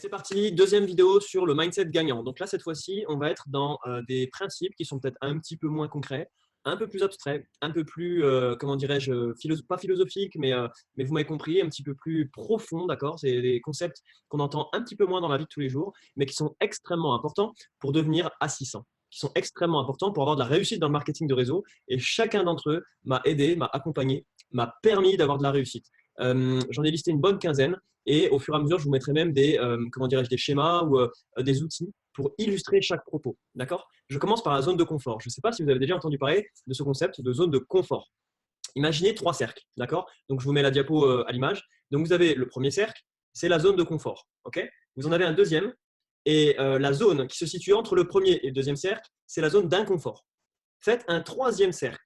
C'est parti, deuxième vidéo sur le mindset gagnant. Donc là, cette fois-ci, on va être dans des principes qui sont peut-être un petit peu moins concrets, un peu plus abstraits, un peu plus, comment dirais-je, pas philosophiques, mais vous m'avez compris, un petit peu plus profonds, d'accord? C'est des concepts qu'on entend un petit peu moins dans la vie de tous les jours, mais qui sont extrêmement importants pour devenir assistant, qui sont extrêmement importants pour avoir de la réussite dans le marketing de réseau. Et chacun d'entre eux m'a aidé, m'a accompagné, m'a permis d'avoir de la réussite. J'en ai listé une bonne quinzaine. Et au fur et à mesure, je vous mettrai même des, comment dirais-je, des schémas ou des outils pour illustrer chaque propos. D'accord? Je commence par la zone de confort. Je ne sais pas si vous avez déjà entendu parler de ce concept de zone de confort. Imaginez trois cercles. D'accord? Donc, je vous mets la diapo à l'image. Donc, vous avez le premier cercle, c'est la zone de confort. Ok? Vous en avez un deuxième. Et la zone qui se situe entre le premier et le deuxième cercle, c'est la zone d'inconfort. Faites un troisième cercle.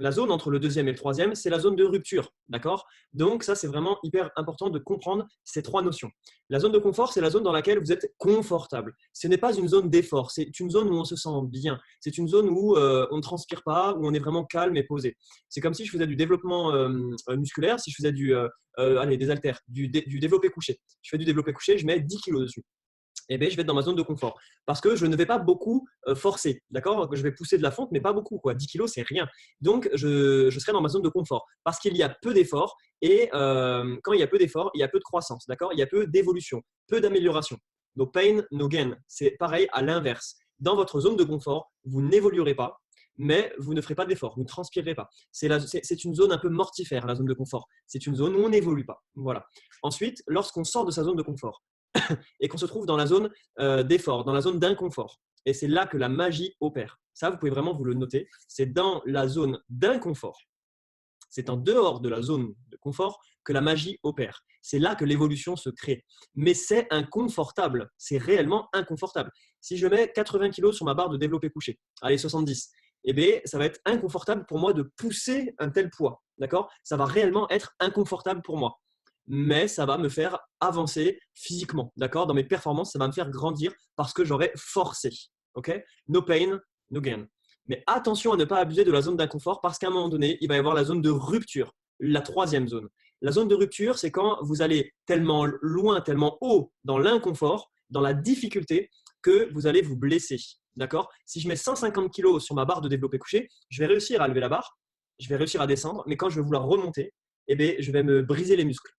La zone entre le deuxième et le troisième, c'est la zone de rupture. D'accord? Donc, ça, c'est vraiment hyper important de comprendre ces trois notions. La zone de confort, c'est la zone dans laquelle vous êtes confortable. Ce n'est pas une zone d'effort, c'est une zone où on se sent bien. C'est une zone où on ne transpire pas, où on est vraiment calme et posé. C'est comme si je faisais du développement musculaire, si je faisais des haltères, du développé couché. Je fais du développé couché, je mets 10 kilos dessus. Eh bien, je vais être dans ma zone de confort parce que je ne vais pas beaucoup forcer, d'accord? Je vais pousser de la fonte, mais pas beaucoup, quoi. 10 kilos, c'est rien. Donc, je serai dans ma zone de confort parce qu'il y a peu d'efforts et quand il y a peu d'efforts, il y a peu de croissance, d'accord? Il y a peu d'évolution, peu d'amélioration. No pain, no gain. C'est pareil à l'inverse. Dans votre zone de confort, vous n'évoluerez pas, mais vous ne ferez pas d'efforts, vous ne transpirerez pas. C'est une zone un peu mortifère, la zone de confort. C'est une zone où on n'évolue pas. Voilà. Ensuite, lorsqu'on sort de sa zone de confort, et qu'on se trouve dans la zone d'effort, dans la zone d'inconfort. Et c'est là que la magie opère. Ça, vous pouvez vraiment vous le noter. C'est dans la zone d'inconfort. C'est en dehors de la zone de confort que la magie opère. C'est là que l'évolution se crée. Mais c'est inconfortable. C'est réellement inconfortable. Si je mets 80 kg sur ma barre de développé couché, allez 70, eh bien, ça va être inconfortable pour moi de pousser un tel poids. D'accord? Ça va réellement être inconfortable pour moi. Mais ça va me faire avancer physiquement. D'accord? Dans mes performances, ça va me faire grandir parce que j'aurai forcé. OK? No pain, no gain. Mais attention à ne pas abuser de la zone d'inconfort parce qu'à un moment donné, il va y avoir la zone de rupture, la troisième zone. La zone de rupture, c'est quand vous allez tellement loin, tellement haut dans l'inconfort, dans la difficulté, que vous allez vous blesser. D'accord? Si je mets 150 kg sur ma barre de développé couché, je vais réussir à lever la barre, je vais réussir à descendre, mais quand je vais vouloir remonter, eh bien, je vais me briser les muscles.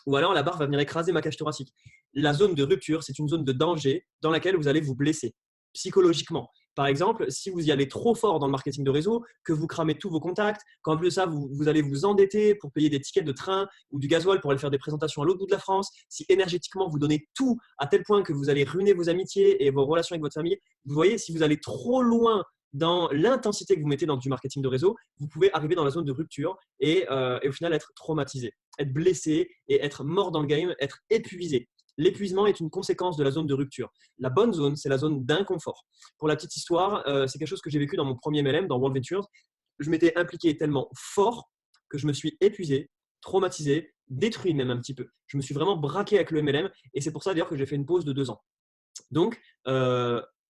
Ou alors la barre va venir écraser ma cage thoracique. La zone de rupture, c'est une zone de danger dans laquelle vous allez vous blesser psychologiquement. Par exemple, si vous y allez trop fort dans le marketing de réseau, que vous cramez tous vos contacts, qu'en plus de ça, vous allez vous endetter pour payer des tickets de train ou du gasoil pour aller faire des présentations à l'autre bout de la France, si énergétiquement vous donnez tout à tel point que vous allez ruiner vos amitiés et vos relations avec votre famille, vous voyez, si vous allez trop loin dans l'intensité que vous mettez dans du marketing de réseau, vous pouvez arriver dans la zone de rupture et au final être traumatisé, être blessé et être mort dans le game, être épuisé. L'épuisement est une conséquence de la zone de rupture. La bonne zone, c'est la zone d'inconfort. Pour la petite histoire, c'est quelque chose que j'ai vécu dans mon premier MLM, dans World Ventures. Je m'étais impliqué tellement fort que je me suis épuisé, traumatisé, détruit même un petit peu. Je me suis vraiment braqué avec le MLM et c'est pour ça d'ailleurs que j'ai fait une pause de 2 ans. Donc,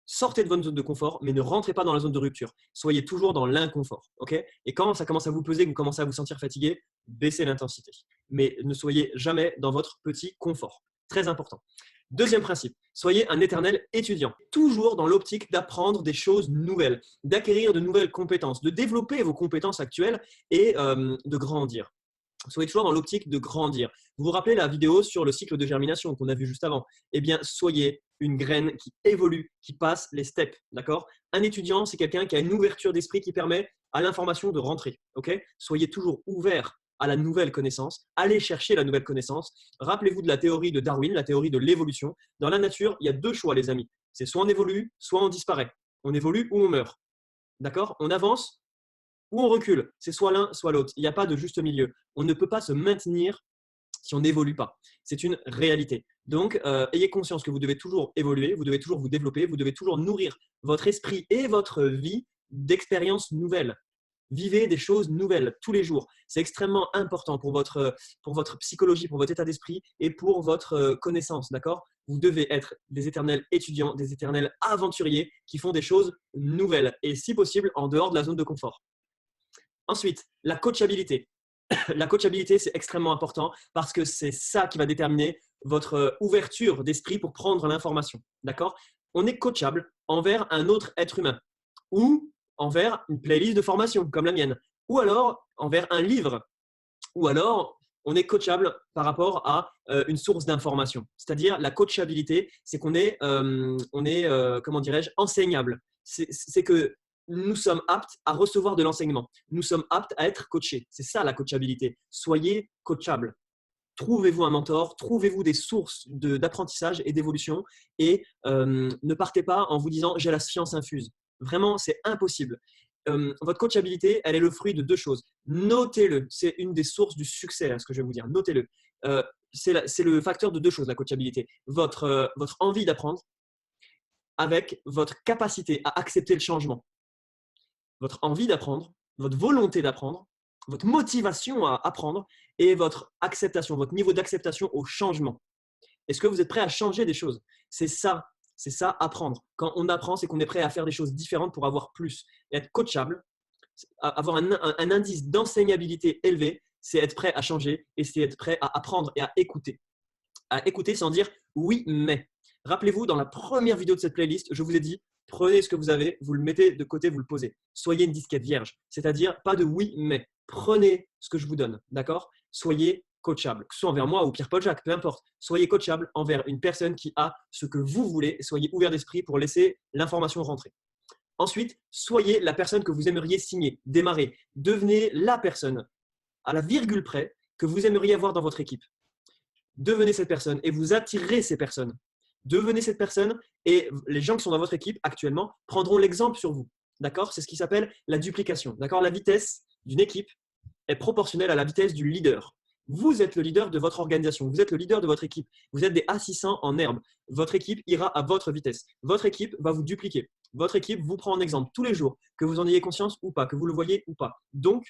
sortez de votre zone de confort, mais ne rentrez pas dans la zone de rupture. Soyez toujours dans l'inconfort. Okay? Et quand ça commence à vous peser, que vous commencez à vous sentir fatigué, baissez l'intensité. Mais ne soyez jamais dans votre petit confort. Très important. Deuxième principe, soyez un éternel étudiant. Toujours dans l'optique d'apprendre des choses nouvelles, d'acquérir de nouvelles compétences, de développer vos compétences actuelles et de grandir. Soyez toujours dans l'optique de grandir. Vous vous rappelez la vidéo sur le cycle de germination qu'on a vu juste avant? Eh bien, soyez une graine qui évolue, qui passe les steps. D'accord? Un étudiant, c'est quelqu'un qui a une ouverture d'esprit qui permet à l'information de rentrer. Okay? Soyez toujours ouvert à la nouvelle connaissance. Allez chercher la nouvelle connaissance. Rappelez-vous de la théorie de Darwin, la théorie de l'évolution. Dans la nature, il y a deux choix, les amis. C'est soit on évolue, soit on disparaît. On évolue ou on meurt. D'accord? On avance ou on recule. C'est soit l'un, soit l'autre. Il n'y a pas de juste milieu. On ne peut pas se maintenir si on n'évolue pas. C'est une réalité. Donc, ayez conscience que vous devez toujours évoluer, vous devez toujours vous développer, vous devez toujours nourrir votre esprit et votre vie d'expériences nouvelles. Vivez des choses nouvelles tous les jours. C'est extrêmement important pour votre psychologie, pour votre état d'esprit et pour votre connaissance. D'accord? Vous devez être des éternels étudiants, des éternels aventuriers qui font des choses nouvelles et si possible en dehors de la zone de confort. Ensuite, la coachabilité. La coachabilité, c'est extrêmement important parce que c'est ça qui va déterminer votre ouverture d'esprit pour prendre l'information. D'accord? On est coachable envers un autre être humain ou envers une playlist de formation comme la mienne ou alors envers un livre ou alors on est coachable par rapport à une source d'information. C'est-à-dire la coachabilité, c'est qu'on est, comment dirais-je, enseignable. C'est que nous sommes aptes à recevoir de l'enseignement. Nous sommes aptes à être coachés. C'est ça la coachabilité. Soyez coachable. Trouvez-vous un mentor, trouvez-vous des sources d'apprentissage et d'évolution et ne partez pas en vous disant j'ai la science infuse. Vraiment, c'est impossible. Votre coachabilité, elle est le fruit de deux choses. Notez-le, c'est une des sources du succès, là, ce que je vais vous dire. Notez-le. C'est le facteur de deux choses, la coachabilité. Votre envie d'apprendre avec votre capacité à accepter le changement. Votre envie d'apprendre, votre volonté d'apprendre, votre motivation à apprendre et votre acceptation, votre niveau d'acceptation au changement. Est-ce que vous êtes prêt à changer des choses? C'est ça, apprendre. Quand on apprend, c'est qu'on est prêt à faire des choses différentes pour avoir plus. Et être coachable, avoir un indice d'enseignabilité élevé, c'est être prêt à changer et c'est être prêt à apprendre et à écouter. À écouter sans dire oui, mais. Rappelez-vous, dans la première vidéo de cette playlist, je vous ai dit, prenez ce que vous avez, vous le mettez de côté, vous le posez. Soyez une disquette vierge, c'est-à-dire pas de oui, mais. Prenez ce que je vous donne, d'accord? Soyez coachable, que ce soit envers moi ou Pierre-Paul Jacques, peu importe. Soyez coachable envers une personne qui a ce que vous voulez et soyez ouvert d'esprit pour laisser l'information rentrer. Ensuite, soyez la personne que vous aimeriez signer, démarrer. Devenez la personne, à la virgule près, que vous aimeriez avoir dans votre équipe. Devenez cette personne et vous attirerez ces personnes. Devenez cette personne et les gens qui sont dans votre équipe actuellement prendront l'exemple sur vous. D'accord? C'est ce qui s'appelle la duplication. D'accord? La vitesse d'une équipe est proportionnelle à la vitesse du leader. Vous êtes le leader de votre organisation, vous êtes le leader de votre équipe. Vous êtes des A600 en herbe. Votre équipe ira à votre vitesse. Votre équipe va vous dupliquer. Votre équipe vous prend en exemple tous les jours, que vous en ayez conscience ou pas, que vous le voyez ou pas. Donc,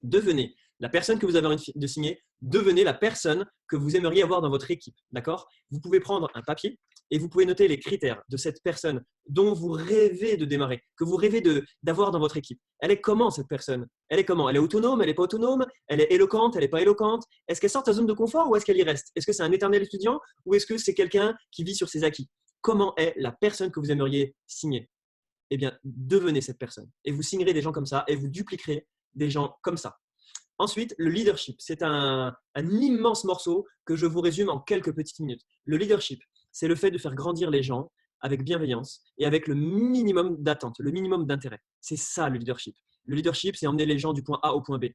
devenez la personne que vous avez envie de signer, devenez la personne que vous aimeriez avoir dans votre équipe. D'accord? Vous pouvez prendre un papier et vous pouvez noter les critères de cette personne dont vous rêvez de démarrer, que vous rêvez d'avoir dans votre équipe. Elle est comment cette personne? Elle est comment? Elle est autonome? Elle n'est pas autonome? Elle est éloquente? Elle n'est pas éloquente? Est-ce qu'elle sort de sa zone de confort ou est-ce qu'elle y reste? Est-ce que c'est un éternel étudiant ou est-ce que c'est quelqu'un qui vit sur ses acquis? Comment est la personne que vous aimeriez signer? Eh bien, devenez cette personne et vous signerez des gens comme ça et vous dupliquerez des gens comme ça. Ensuite, le leadership, c'est un immense morceau que je vous résume en quelques petites minutes. Le leadership, c'est le fait de faire grandir les gens avec bienveillance et avec le minimum d'attente, le minimum d'intérêt. C'est ça le leadership. Le leadership, c'est emmener les gens du point A au point B.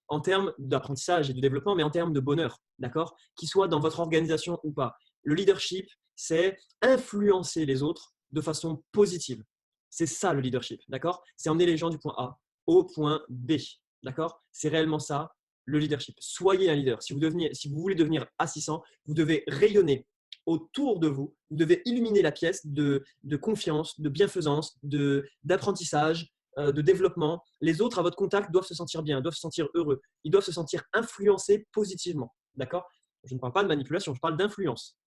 En termes d'apprentissage et de développement, mais en termes de bonheur, d'accord? Qu'ils soient dans votre organisation ou pas. Le leadership, c'est influencer les autres de façon positive. C'est ça le leadership, d'accord? C'est emmener les gens du point A au point B. D'accord? C'est réellement ça, le leadership. Soyez un leader. Si vous voulez devenir assistant, vous devez rayonner autour de vous. Vous devez illuminer la pièce de confiance, de bienfaisance, d'apprentissage, de développement. Les autres à votre contact doivent se sentir bien, doivent se sentir heureux. Ils doivent se sentir influencés positivement. D'accord? Je ne parle pas de manipulation, je parle d'influence.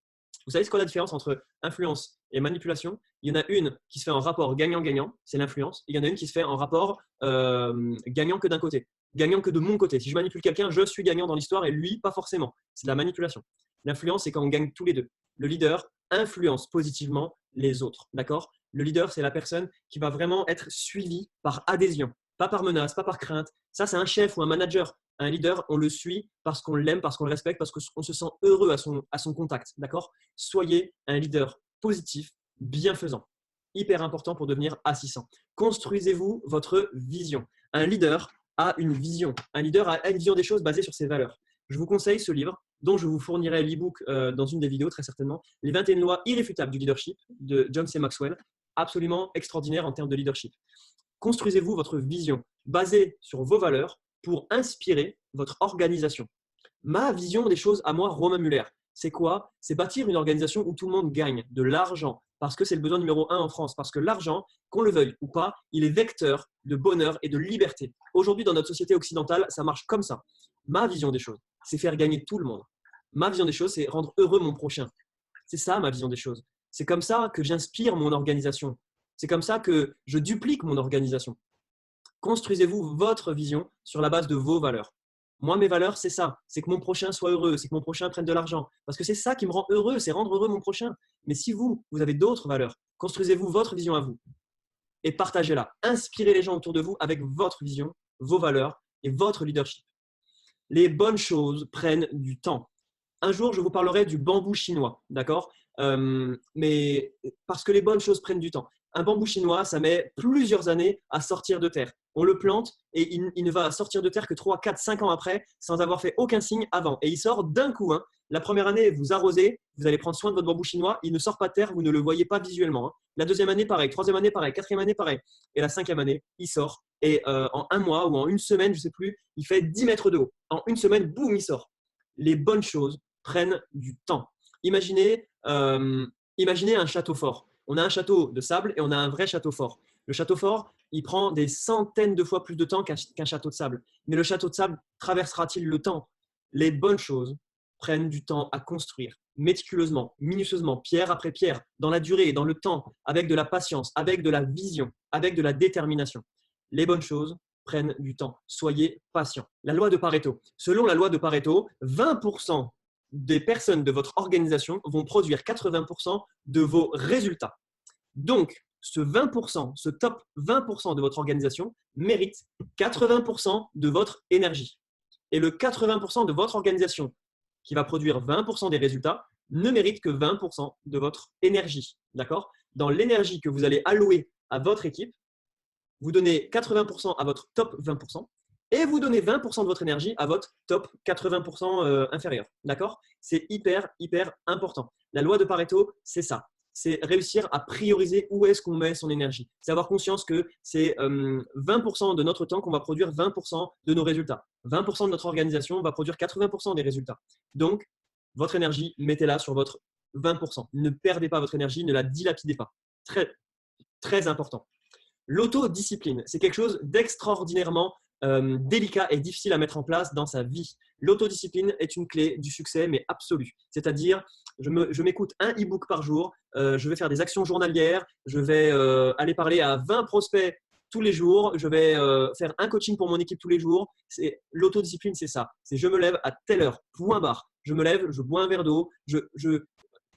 Vous savez ce qu'est la différence entre influence et manipulation? Il y en a une qui se fait en rapport gagnant-gagnant, c'est l'influence. Il y en a une qui se fait en rapport gagnant que d'un côté, gagnant que de mon côté. Si je manipule quelqu'un, je suis gagnant dans l'histoire et lui, pas forcément. C'est de la manipulation. L'influence, c'est quand on gagne tous les deux. Le leader influence positivement les autres. D'accord? Le leader, c'est la personne qui va vraiment être suivie par adhésion, pas par menace, pas par crainte. Ça, c'est un chef ou un manager. Un leader, on le suit parce qu'on l'aime, parce qu'on le respecte, parce qu'on se sent heureux à son contact. D'accord? Soyez un leader positif, bienfaisant. Hyper important pour devenir assistant. Construisez-vous votre vision. Un leader a une vision. Un leader a une vision des choses basée sur ses valeurs. Je vous conseille ce livre, dont je vous fournirai l'e-book dans une des vidéos très certainement. Les 21 lois irréfutables du leadership de John C. Maxwell. Absolument extraordinaire en termes de leadership. Construisez-vous votre vision basée sur vos valeurs pour inspirer votre organisation. Ma vision des choses à moi, Romain Muller, c'est quoi? C'est bâtir une organisation où tout le monde gagne de l'argent parce que c'est le besoin numéro 1 en France. Parce que l'argent, qu'on le veuille ou pas, il est vecteur de bonheur et de liberté. Aujourd'hui, dans notre société occidentale, ça marche comme ça. Ma vision des choses, c'est faire gagner tout le monde. Ma vision des choses, c'est rendre heureux mon prochain. C'est ça ma vision des choses. C'est comme ça que j'inspire mon organisation. C'est comme ça que je duplique mon organisation. Construisez-vous votre vision sur la base de vos valeurs. Moi, mes valeurs, c'est ça. C'est que mon prochain soit heureux, c'est que mon prochain prenne de l'argent. Parce que c'est ça qui me rend heureux, c'est rendre heureux mon prochain. Mais si vous avez d'autres valeurs, construisez-vous votre vision à vous et partagez-la. Inspirez les gens autour de vous avec votre vision, vos valeurs et votre leadership. Les bonnes choses prennent du temps. Un jour, je vous parlerai du bambou chinois, d'accord? Mais parce que les bonnes choses prennent du temps. Un bambou chinois, ça met plusieurs années à sortir de terre. On le plante et il ne va sortir de terre que 3, 4, 5 ans après sans avoir fait aucun signe avant. Et il sort d'un coup. Hein. La première année, vous arrosez, vous allez prendre soin de votre bambou chinois, il ne sort pas de terre, vous ne le voyez pas visuellement. Hein. La deuxième année, pareil. Troisième année, pareil. Quatrième année, pareil. Et la cinquième année, il sort. Et en un mois ou en une semaine, je ne sais plus, il fait 10 mètres de haut. En une semaine, boum, il sort. Les bonnes choses prennent du temps. Imaginez un château fort. On a un château de sable et on a un vrai château fort. Le château fort, il prend des centaines de fois plus de temps qu'un château de sable. Mais le château de sable traversera-t-il le temps? Les bonnes choses prennent du temps à construire, méticuleusement, minutieusement, pierre après pierre, dans la durée et dans le temps, avec de la patience, avec de la vision, avec de la détermination. Les bonnes choses prennent du temps. Soyez patient. La loi de Pareto. Selon la loi de Pareto, 20% des personnes de votre organisation vont produire 80% de vos résultats. Donc, ce 20%, ce top 20% de votre organisation mérite 80% de votre énergie. Et le 80% de votre organisation qui va produire 20% des résultats ne mérite que 20% de votre énergie. D'accord? Dans l'énergie que vous allez allouer à votre équipe, vous donnez 80% à votre top 20% et vous donnez 20% de votre énergie à votre top 80% inférieur. D'accord? C'est hyper, hyper important. La loi de Pareto, c'est ça. C'est réussir à prioriser où est-ce qu'on met son énergie. C'est avoir conscience que c'est 20% de notre temps qu'on va produire 20% de nos résultats. 20% de notre organisation va produire 80% des résultats. Donc, votre énergie, mettez-la sur votre 20%. Ne perdez pas votre énergie, ne la dilapidez pas. Très, très important. L'autodiscipline, c'est quelque chose d'extraordinairement délicat et difficile à mettre en place dans sa vie. L'autodiscipline est une clé du succès, mais absolu. C'est-à-dire, je m'écoute un e-book par jour, je vais faire des actions journalières, je vais aller parler à 20 prospects tous les jours, je vais faire un coaching pour mon équipe tous les jours. L'autodiscipline, c'est ça. C'est je me lève à telle heure, point barre. Je me lève, je bois un verre d'eau, je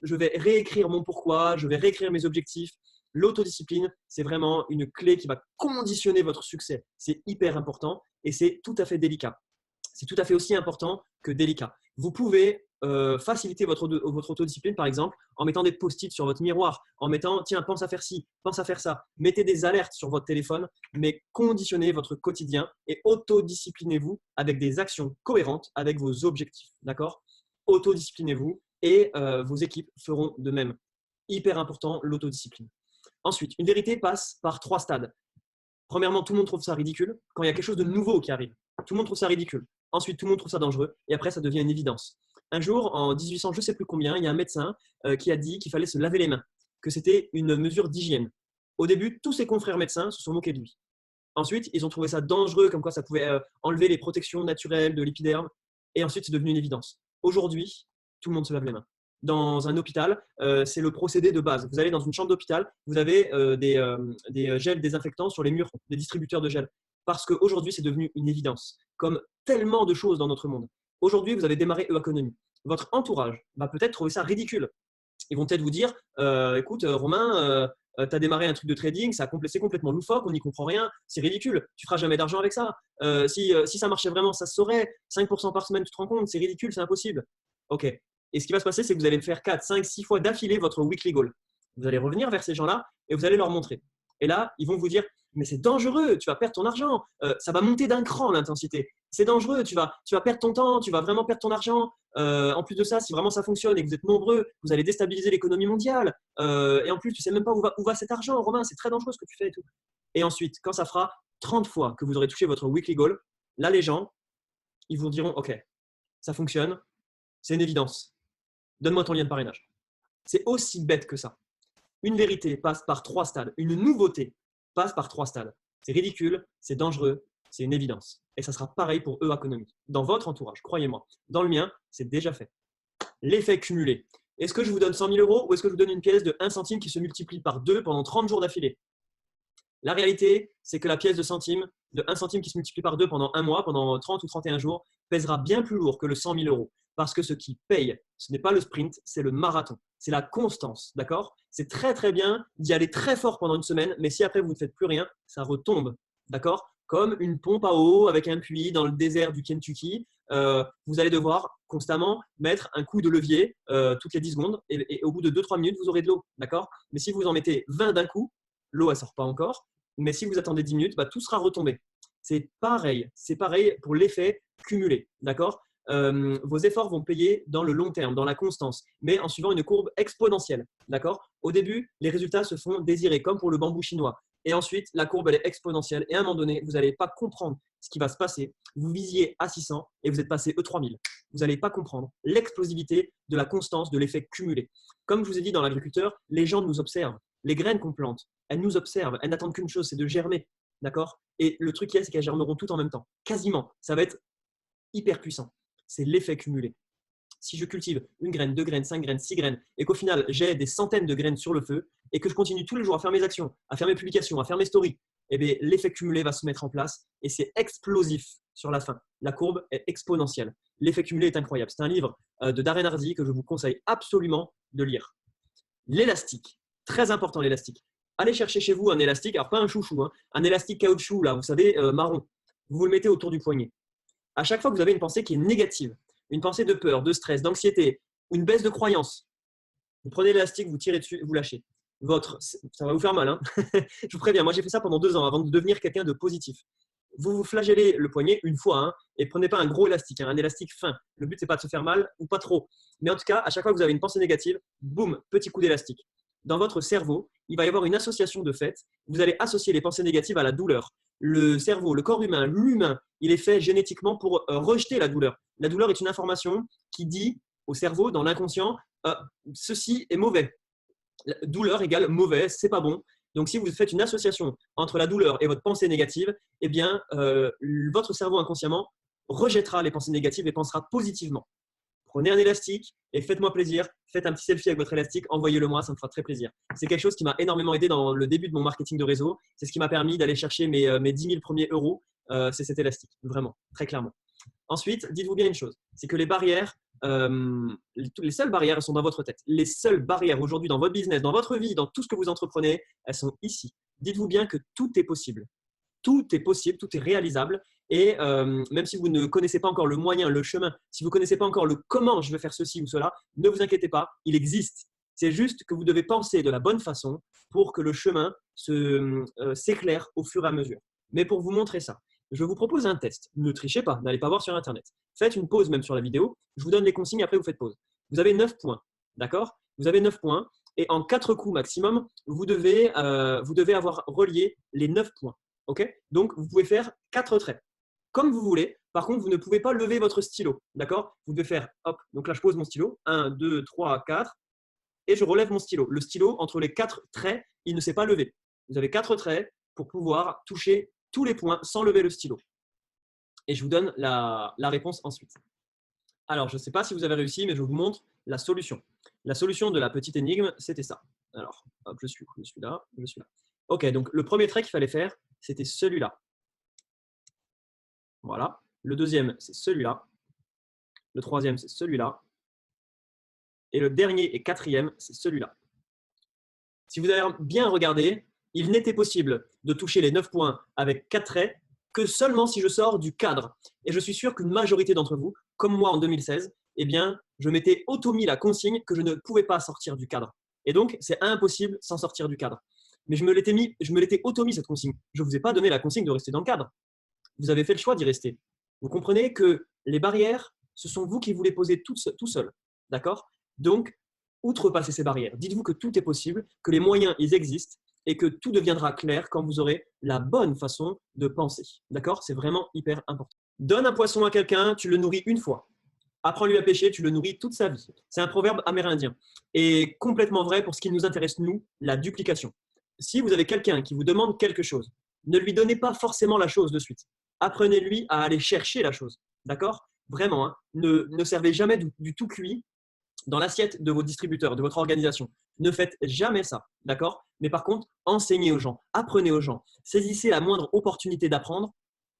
vais réécrire mon pourquoi, je vais réécrire mes objectifs. L'autodiscipline, c'est vraiment une clé qui va conditionner votre succès. C'est hyper important et c'est tout à fait délicat. C'est tout à fait aussi important que délicat. Vous pouvez faciliter votre autodiscipline, par exemple, en mettant des post-it sur votre miroir, en mettant, tiens, pense à faire ci, pense à faire ça. Mettez des alertes sur votre téléphone, mais conditionnez votre quotidien et autodisciplinez-vous avec des actions cohérentes avec vos objectifs. D'accord? Autodisciplinez-vous et vos équipes feront de même. Hyper important, l'autodiscipline. Ensuite, une vérité passe par 3 stades. Premièrement, tout le monde trouve ça ridicule. Quand il y a quelque chose de nouveau qui arrive, tout le monde trouve ça ridicule. Ensuite, tout le monde trouve ça dangereux. Et après, ça devient une évidence. Un jour, en 1800, je ne sais plus combien, il y a un médecin qui a dit qu'il fallait se laver les mains, que c'était une mesure d'hygiène. Au début, tous ses confrères médecins se sont moqués de lui. Ensuite, ils ont trouvé ça dangereux, comme quoi ça pouvait enlever les protections naturelles de l'épiderme. Et ensuite, c'est devenu une évidence. Aujourd'hui, tout le monde se lave les mains. Dans un hôpital, c'est le procédé de base. Vous allez dans une chambre d'hôpital, vous avez des gels désinfectants sur les murs, des distributeurs de gel. Parce qu'aujourd'hui, c'est devenu une évidence, comme tellement de choses dans notre monde. Aujourd'hui, vous avez démarré e-économie. Votre entourage va peut-être trouver ça ridicule. Ils vont peut-être vous dire, écoute, Romain, tu as démarré un truc de trading, c'est complètement loufoque, on n'y comprend rien, c'est ridicule, tu feras jamais d'argent avec ça. Si ça marchait vraiment, ça se saurait. 5% par semaine, tu te rends compte, c'est ridicule, c'est impossible. Ok. Et ce qui va se passer, c'est que vous allez faire 4, 5, 6 fois d'affilée votre weekly goal. Vous allez revenir vers ces gens-là et vous allez leur montrer. Et là, ils vont vous dire, mais c'est dangereux, tu vas perdre ton argent, ça va monter d'un cran l'intensité. C'est dangereux, tu vas perdre ton temps, tu vas vraiment perdre ton argent. En plus de ça, si vraiment ça fonctionne et que vous êtes nombreux, vous allez déstabiliser l'économie mondiale. Et en plus, tu ne sais même pas où va cet argent, Romain, c'est très dangereux ce que tu fais et tout. Et ensuite, quand ça fera 30 fois que vous aurez touché votre weekly goal, là, les gens, ils vous diront, ok, ça fonctionne, c'est une évidence. Donne-moi ton lien de parrainage. C'est aussi bête que ça. Une vérité passe par 3 stades. Une nouveauté passe par 3 stades. C'est ridicule, c'est dangereux, c'est une évidence. Et ça sera pareil pour e-économie. Dans votre entourage, croyez-moi. Dans le mien, c'est déjà fait. L'effet cumulé. Est-ce que je vous donne 100 000 € ou est-ce que je vous donne une pièce de 1 centime qui se multiplie par 2 pendant 30 jours d'affilée? La réalité, c'est que la pièce de centime, de 1 centime qui se multiplie par 2 pendant un mois, pendant 30 ou 31 jours, pèsera bien plus lourd que le 100 000 euros. Parce que ce qui paye, ce n'est pas le sprint, c'est le marathon. C'est la constance, d'accord? C'est très très bien d'y aller très fort pendant une semaine, mais si après vous ne faites plus rien, ça retombe, d'accord? Comme une pompe à eau avec un puits dans le désert du Kentucky. Vous allez devoir constamment mettre un coup de levier toutes les 10 secondes et au bout de 2-3 minutes, vous aurez de l'eau, d'accord? Mais si vous en mettez 20 d'un coup, l'eau, elle ne sort pas encore. Mais si vous attendez 10 minutes, bah, tout sera retombé. C'est pareil pour l'effet cumulé, d'accord? Vos efforts vont payer dans le long terme, dans la constance, mais en suivant une courbe exponentielle, d'accord? Au début, les résultats se font désirer, comme pour le bambou chinois. Et ensuite, la courbe elle est exponentielle. Et à un moment donné, vous n'allez pas comprendre ce qui va se passer. Vous visiez à 600 et vous êtes passé E3000. Vous n'allez pas comprendre l'explosivité de la constance de l'effet cumulé. Comme je vous ai dit dans l'agriculteur, les gens nous observent. Les graines qu'on plante, elles nous observent. Elles n'attendent qu'une chose, c'est de germer. D'accord? Et le truc c'est qu'elles germeront toutes en même temps. Quasiment. Ça va être hyper puissant. C'est l'effet cumulé. Si je cultive une graine, 2 graines, 5 graines, 6 graines, et qu'au final, j'ai des centaines de graines sur le feu, et que je continue tous les jours à faire mes actions, à faire mes publications, à faire mes stories, eh bien, l'effet cumulé va se mettre en place et c'est explosif sur la fin. La courbe est exponentielle. L'effet cumulé est incroyable. C'est un livre de Darren Hardy que je vous conseille absolument de lire. L'élastique, très important l'élastique. Allez chercher chez vous un élastique, alors pas un chouchou, hein, un élastique caoutchouc, là, vous savez, marron. Vous le mettez autour du poignet. À chaque fois que vous avez une pensée qui est négative, une pensée de peur, de stress, d'anxiété, ou une baisse de croyance, vous prenez l'élastique, vous tirez dessus, vous lâchez. Ça va vous faire mal, hein. Je vous préviens, moi j'ai fait ça pendant 2 ans avant de devenir quelqu'un de positif. Vous vous flagellez le poignet une fois, hein, et prenez pas un gros élastique, hein, un élastique fin. Le but, c'est pas de se faire mal ou pas trop. Mais en tout cas, à chaque fois que vous avez une pensée négative, boum, petit coup d'élastique. Dans votre cerveau, il va y avoir une association de fait. Vous allez associer les pensées négatives à la douleur. Le cerveau, le corps humain, l'humain, il est fait génétiquement pour rejeter la douleur. La douleur est une information qui dit au cerveau, dans l'inconscient, ceci est mauvais. La douleur égale mauvais, c'est pas bon. Donc, si vous faites une association entre la douleur et votre pensée négative, eh bien, votre cerveau inconsciemment rejettera les pensées négatives et pensera positivement. Prenez un élastique et faites-moi plaisir. Faites un petit selfie avec votre élastique, envoyez-le-moi, ça me fera très plaisir. C'est quelque chose qui m'a énormément aidé dans le début de mon marketing de réseau. C'est ce qui m'a permis d'aller chercher mes 10 000 premiers euros. C'est cet élastique, vraiment, très clairement. Ensuite, dites-vous bien une chose, c'est que les barrières, les seules barrières, elles sont dans votre tête. Les seules barrières aujourd'hui dans votre business, dans votre vie, dans tout ce que vous entreprenez, elles sont ici. Dites-vous bien que tout est possible. Tout est possible, tout est réalisable. Et même si vous ne connaissez pas encore le moyen, le chemin, si vous ne connaissez pas encore le comment je vais faire ceci ou cela, ne vous inquiétez pas, il existe. C'est juste que vous devez penser de la bonne façon pour que le chemin s'éclaire au fur et à mesure. Mais pour vous montrer ça, je vous propose un test. Ne trichez pas, n'allez pas voir sur Internet. Faites une pause même sur la vidéo. Je vous donne les consignes, après vous faites pause. Vous avez 9 points, d'accord? Vous avez 9 points et en 4 coups maximum, vous devez avoir relié les 9 points. Okay, donc, vous pouvez faire 4 traits, comme vous voulez. Par contre, vous ne pouvez pas lever votre stylo. D'accord? Vous devez faire, hop, donc là, je pose mon stylo. 1, 2, 3, 4. Et je relève mon stylo. Le stylo, entre les 4 traits, il ne s'est pas levé. Vous avez 4 traits pour pouvoir toucher tous les points sans lever le stylo. Et je vous donne la réponse ensuite. Alors, je ne sais pas si vous avez réussi, mais je vous montre la solution. La solution de la petite énigme, c'était ça. Alors, hop, je suis là, je suis là. Ok, donc le premier trait qu'il fallait faire, c'était celui-là. Voilà. Le deuxième, c'est celui-là. Le troisième, c'est celui-là. Et le dernier et quatrième, c'est celui-là. Si vous avez bien regardé, il n'était possible de toucher les 9 points avec 4 traits que seulement si je sors du cadre. Et je suis sûr qu'une majorité d'entre vous, comme moi en 2016, eh bien, je m'étais auto-mis la consigne que je ne pouvais pas sortir du cadre. Et donc, c'est impossible sans sortir du cadre. Mais je me l'étais auto-mis cette consigne. Je ne vous ai pas donné la consigne de rester dans le cadre. Vous avez fait le choix d'y rester. Vous comprenez que les barrières, ce sont vous qui vous les posez tout seul. D'accord? Donc, outrepasser ces barrières. Dites-vous que tout est possible, que les moyens, ils existent et que tout deviendra clair quand vous aurez la bonne façon de penser. D'accord? C'est vraiment hyper important. Donne un poisson à quelqu'un, tu le nourris une fois. Apprends-lui à pêcher, tu le nourris toute sa vie. C'est un proverbe amérindien et complètement vrai pour ce qui nous intéresse, nous, la duplication. Si vous avez quelqu'un qui vous demande quelque chose, ne lui donnez pas forcément la chose de suite. Apprenez-lui à aller chercher la chose. D'accord? Vraiment, hein, ne servez jamais du tout cuit dans l'assiette de vos distributeurs, de votre organisation. Ne faites jamais ça, d'accord? Mais par contre, enseignez aux gens, apprenez aux gens, saisissez la moindre opportunité d'apprendre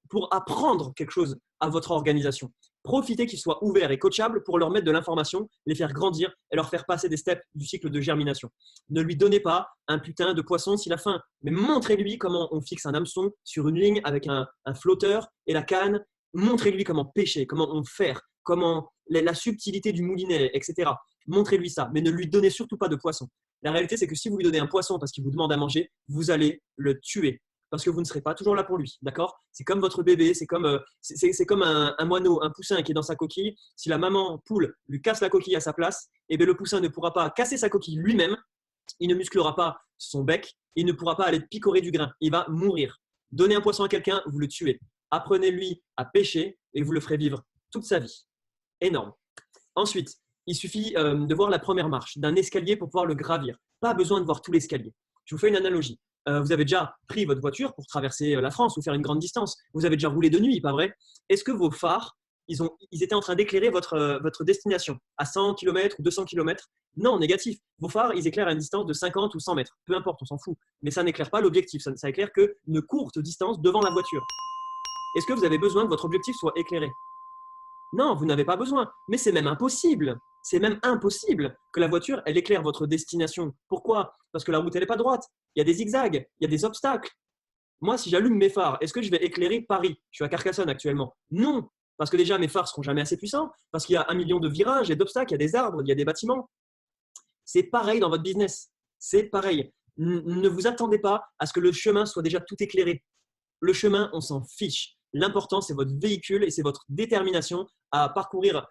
pour apprendre quelque chose à votre organisation. Profitez qu'ils soient ouverts et coachables pour leur mettre de l'information, les faire grandir et leur faire passer des steps du cycle de germination. Ne lui donnez pas un putain de poisson s'il a faim, mais montrez-lui comment on fixe un hameçon sur une ligne avec un flotteur et la canne. Montrez-lui comment pêcher, comment on faire, comment la subtilité du moulinet, etc. Montrez-lui ça, mais ne lui donnez surtout pas de poisson. La réalité, c'est que si vous lui donnez un poisson parce qu'il vous demande à manger, vous allez le tuer parce que vous ne serez pas toujours là pour lui, d'accord? C'est comme votre bébé, c'est comme un moineau, un poussin qui est dans sa coquille. Si la maman poule lui casse la coquille à sa place, eh bien, le poussin ne pourra pas casser sa coquille lui-même, il ne musclera pas son bec, il ne pourra pas aller picorer du grain, il va mourir. Donnez un poisson à quelqu'un, vous le tuez. Apprenez-lui à pêcher et vous le ferez vivre toute sa vie. Énorme. Ensuite, il suffit de voir la première marche d'un escalier pour pouvoir le gravir. Pas besoin de voir tout l'escalier. Je vous fais une analogie. Vous avez déjà pris votre voiture pour traverser la France ou faire une grande distance. Vous avez déjà roulé de nuit, pas vrai? Est-ce que vos phares, ils étaient en train d'éclairer votre destination à 100 km ou 200 km? Non, négatif. Vos phares, ils éclairent à une distance de 50 ou 100 mètres. Peu importe, on s'en fout. Mais ça n'éclaire pas l'objectif. Ça éclaire qu'une courte distance devant la voiture. Est-ce que vous avez besoin que votre objectif soit éclairé? Non, vous n'avez pas besoin. Mais c'est même impossible. C'est même impossible que la voiture, elle éclaire votre destination. Pourquoi? Parce que la route, elle n'est pas droite. Il y a des zigzags, il y a des obstacles. Moi, si j'allume mes phares, est-ce que je vais éclairer Paris? Je suis à Carcassonne actuellement. Non, parce que déjà, mes phares ne seront jamais assez puissants, parce qu'il y a 1 million de virages, il y a d'obstacles, il y a des arbres, il y a des bâtiments. C'est pareil dans votre business. C'est pareil. Ne vous attendez pas à ce que le chemin soit déjà tout éclairé. Le chemin, on s'en fiche. L'important, c'est votre véhicule et c'est votre détermination à parcourir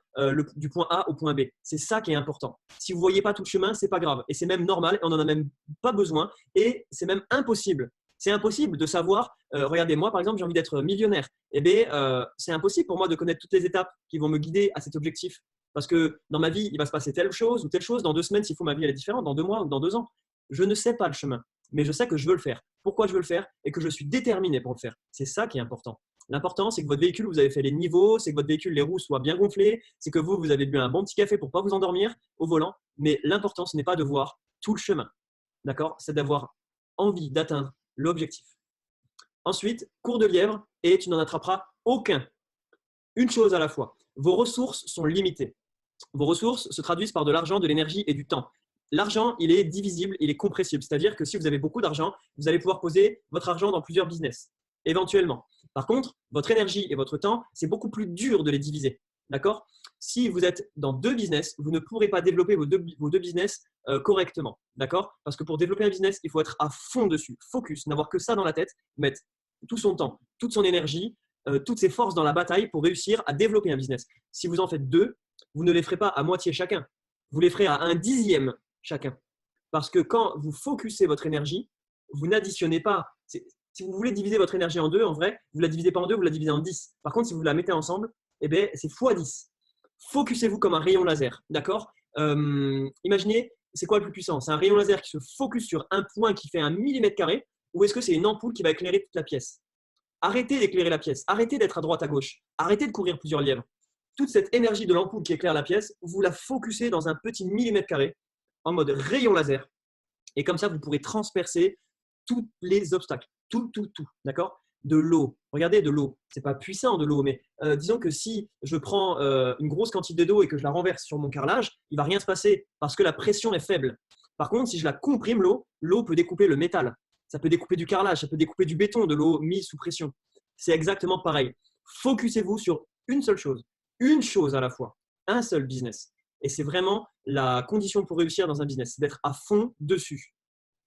du point A au point B. C'est ça qui est important. Si vous ne voyez pas tout le chemin, ce n'est pas grave. Et c'est même normal et on n'en a même pas besoin. Et c'est même impossible. C'est impossible de savoir, regardez, moi par exemple, j'ai envie d'être millionnaire. Eh bien, c'est impossible pour moi de connaître toutes les étapes qui vont me guider à cet objectif. Parce que dans ma vie, il va se passer telle chose ou telle chose. Dans 2 semaines, s'il faut, ma vie elle est différente. Dans 2 mois ou dans 2 ans. Je ne sais pas le chemin. Mais je sais que je veux le faire. Pourquoi je veux le faire et que je suis déterminé pour le faire. C'est ça qui est important. L'important, c'est que votre véhicule, vous avez fait les niveaux, c'est que votre véhicule, les roues soient bien gonflées, c'est que vous avez bu un bon petit café pour ne pas vous endormir au volant. Mais l'important, ce n'est pas de voir tout le chemin. D'accord? C'est d'avoir envie d'atteindre l'objectif. Ensuite, cours de lièvre et tu n'en attraperas aucun. Une chose à la fois. Vos ressources sont limitées. Vos ressources se traduisent par de l'argent, de l'énergie et du temps. L'argent, il est divisible, il est compressible. C'est-à-dire que si vous avez beaucoup d'argent, vous allez pouvoir poser votre argent dans plusieurs business, éventuellement. Par contre, votre énergie et votre temps, c'est beaucoup plus dur de les diviser. D'accord? Si vous êtes dans 2 business, vous ne pourrez pas développer vos deux business correctement. D'accord? Parce que pour développer un business, il faut être à fond dessus, focus, n'avoir que ça dans la tête, mettre tout son temps, toute son énergie, toutes ses forces dans la bataille pour réussir à développer un business. Si vous en faites 2, vous ne les ferez pas à moitié chacun. Vous les ferez à 1/10 chacun. Parce que quand vous focussez votre énergie, vous n'additionnez pas. Si vous voulez diviser votre énergie en 2, en vrai, vous ne la divisez pas en 2, vous la divisez en 10. Par contre, si vous la mettez ensemble, eh bien, c'est x10. Focussez-vous comme un rayon laser. D'accord? Imaginez, c'est quoi le plus puissant? C'est un rayon laser qui se focus sur un point qui fait 1 mm² ou est-ce que c'est une ampoule qui va éclairer toute la pièce? Arrêtez d'éclairer la pièce. Arrêtez d'être à droite, à gauche. Arrêtez de courir plusieurs lièvres. Toute cette énergie de l'ampoule qui éclaire la pièce, vous la focussez dans un petit millimètre carré en mode rayon laser. Et comme ça, vous pourrez transpercer tous les obstacles. Tout. D'accord? De l'eau. Regardez, de l'eau. Ce n'est pas puissant de l'eau, mais disons que si je prends une grosse quantité d'eau et que je la renverse sur mon carrelage, il ne va rien se passer parce que la pression est faible. Par contre, si je la comprime, l'eau peut découper le métal. Ça peut découper du carrelage, ça peut découper du béton, de l'eau mise sous pression. C'est exactement pareil. Focussez-vous sur une seule chose à la fois, un seul business. Et c'est vraiment la condition pour réussir dans un business, c'est d'être à fond dessus.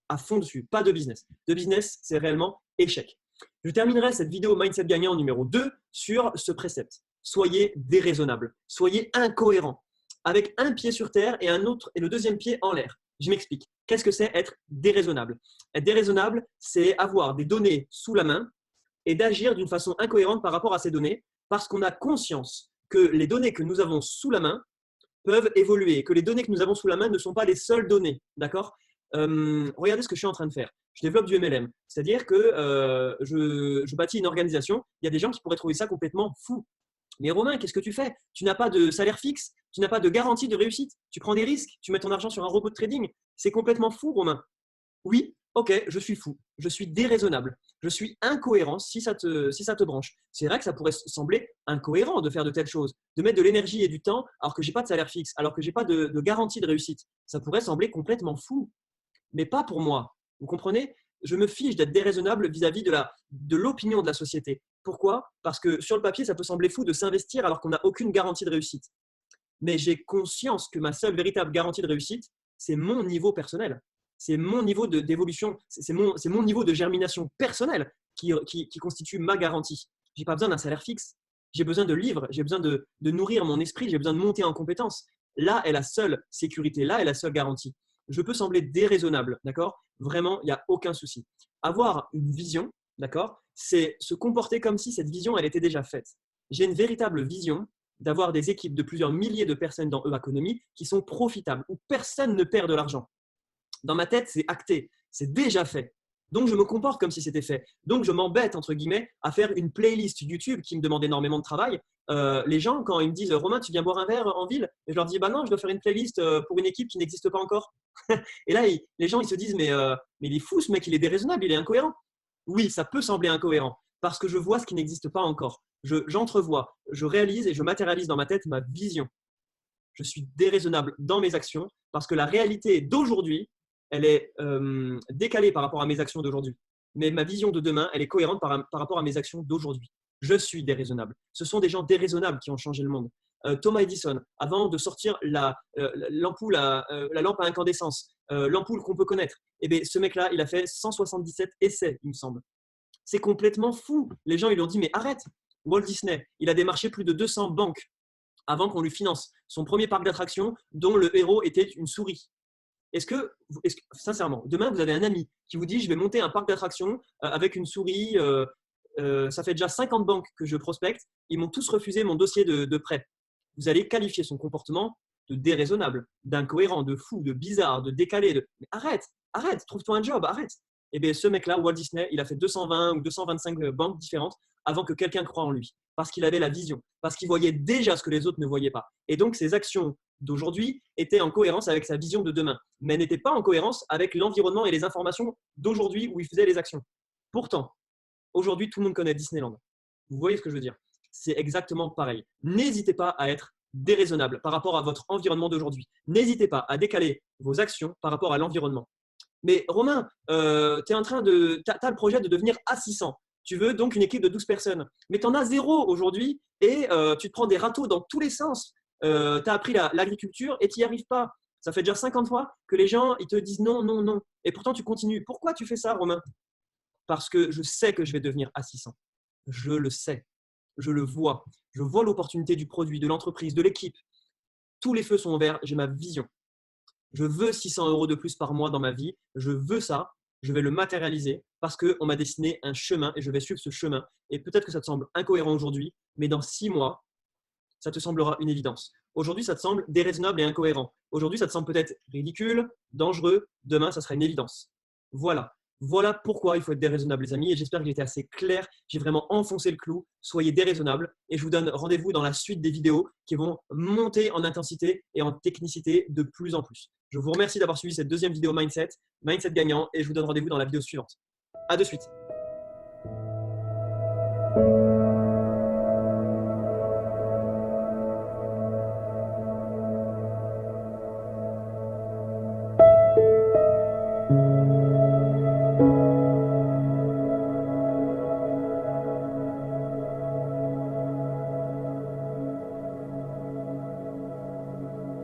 À fond dessus, pas de business. De business, c'est réellement échec. Je terminerai cette vidéo Mindset Gagnant numéro 2 sur ce précepte. Soyez déraisonnable, soyez incohérent, avec un pied sur terre et le deuxième pied en l'air. Je m'explique. Qu'est-ce que c'est être déraisonnable? Être déraisonnable, c'est avoir des données sous la main et d'agir d'une façon incohérente par rapport à ces données parce qu'on a conscience que les données que nous avons sous la main peuvent évoluer, que les données que nous avons sous la main ne sont pas les seules données. D'accord? Regardez ce que je suis en train de faire. Je développe du MLM. C'est-à-dire que je bâtis une organisation. Il y a des gens qui pourraient trouver ça complètement fou. Mais Romain, qu'est-ce que tu fais? Tu n'as pas de salaire fixe, tu n'as pas de garantie de réussite, tu prends des risques, tu mets ton argent sur un robot de trading. C'est complètement fou, Romain. Oui, Ok, je suis fou, je suis déraisonnable, je suis incohérent si ça te branche. C'est vrai que ça pourrait sembler incohérent de faire de telles choses, de mettre de l'énergie et du temps alors que j'ai pas de salaire fixe, alors que j'ai pas de garantie de réussite. Ça pourrait sembler complètement fou, mais pas pour moi. Vous comprenez? Je me fiche d'être déraisonnable vis-à-vis de l'opinion de la société. Pourquoi? Parce que sur le papier, ça peut sembler fou de s'investir alors qu'on n'a aucune garantie de réussite. Mais j'ai conscience que ma seule véritable garantie de réussite, c'est mon niveau personnel. C'est mon niveau d'évolution, c'est mon niveau de germination personnelle qui constitue ma garantie. Je n'ai pas besoin d'un salaire fixe. J'ai besoin de livres, j'ai besoin de nourrir mon esprit, j'ai besoin de monter en compétences. Là est la seule sécurité, là est la seule garantie. Je peux sembler déraisonnable, d'accord? Vraiment, il n'y a aucun souci. Avoir une vision, d'accord, c'est se comporter comme si cette vision, elle était déjà faite. J'ai une véritable vision d'avoir des équipes de plusieurs milliers de personnes dans E-Economy qui sont profitables, où personne ne perd de l'argent. Dans ma tête, c'est acté, c'est déjà fait. Donc, je me comporte comme si c'était fait. Donc, je m'embête, entre guillemets, à faire une playlist YouTube qui me demande énormément de travail. Les gens, quand ils me disent « Romain, tu viens boire un verre en ville ?» Et je leur dis « Bah non, je dois faire une playlist pour une équipe qui n'existe pas encore. » Et là, les gens, ils se disent mais il est fou, ce mec, il est déraisonnable, il est incohérent. » Oui, ça peut sembler incohérent parce que je vois ce qui n'existe pas encore. J'entrevois, je réalise et je matérialise dans ma tête ma vision. Je suis déraisonnable dans mes actions parce que la réalité d'aujourd'hui, elle est décalée par rapport à mes actions d'aujourd'hui. Mais ma vision de demain, elle est cohérente par rapport à mes actions d'aujourd'hui. Je suis déraisonnable. Ce sont des gens déraisonnables qui ont changé le monde. Thomas Edison, avant de sortir l'ampoule la lampe à incandescence, l'ampoule qu'on peut connaître, eh bien, ce mec-là, il a fait 177 essais, il me semble. C'est complètement fou. Les gens, ils lui ont dit, mais arrête. Walt Disney, il a démarché plus de 200 banques avant qu'on lui finance son premier parc d'attractions dont le héros était une souris. Sincèrement, demain, vous avez un ami qui vous dit, je vais monter un parc d'attractions avec une souris, ça fait déjà 50 banques que je prospecte, ils m'ont tous refusé mon dossier de prêt. Vous allez qualifier son comportement de déraisonnable, d'incohérent, de fou, de bizarre, de décalé. Mais arrête, trouve-toi un job, arrête. Et bien, ce mec-là, Walt Disney, il a fait 220 ou 225 banques différentes avant que quelqu'un croie en lui. Parce qu'il avait la vision, parce qu'il voyait déjà ce que les autres ne voyaient pas. Et donc, ses actions d'aujourd'hui étaient en cohérence avec sa vision de demain, mais n'étaient pas en cohérence avec l'environnement et les informations d'aujourd'hui où il faisait les actions. Pourtant, aujourd'hui, tout le monde connaît Disneyland. Vous voyez ce que je veux dire? C'est exactement pareil. N'hésitez pas à être déraisonnable par rapport à votre environnement d'aujourd'hui. N'hésitez pas à décaler vos actions par rapport à l'environnement. Mais Romain, tu as le projet de devenir assistant. Tu veux donc une équipe de 12 personnes. Mais tu en as zéro aujourd'hui et tu te prends des râteaux dans tous les sens. Tu as appris l'agriculture et tu n'y arrives pas. Ça fait déjà 50 fois que les gens ils te disent non, non, non. Et pourtant, tu continues. Pourquoi tu fais ça, Romain? Parce que je sais que je vais devenir assistant. Je le sais. Je le vois. Je vois l'opportunité du produit, de l'entreprise, de l'équipe. Tous les feux sont ouverts. J'ai ma vision. Je veux 600 € de plus par mois dans ma vie. Je veux ça. Je vais le matérialiser parce qu'on m'a dessiné un chemin et je vais suivre ce chemin. Et peut-être que ça te semble incohérent aujourd'hui, mais dans 6 mois, ça te semblera une évidence. Aujourd'hui, ça te semble déraisonnable et incohérent. Aujourd'hui, ça te semble peut-être ridicule, dangereux. Demain, ça sera une évidence. Voilà. Voilà pourquoi il faut être déraisonnable, les amis. Et j'espère que j'ai été assez clair. J'ai vraiment enfoncé le clou. Soyez déraisonnables. Et je vous donne rendez-vous dans la suite des vidéos qui vont monter en intensité et en technicité de plus en plus. Je vous remercie d'avoir suivi cette deuxième vidéo Mindset gagnant. Et je vous donne rendez-vous dans la vidéo suivante. À de suite.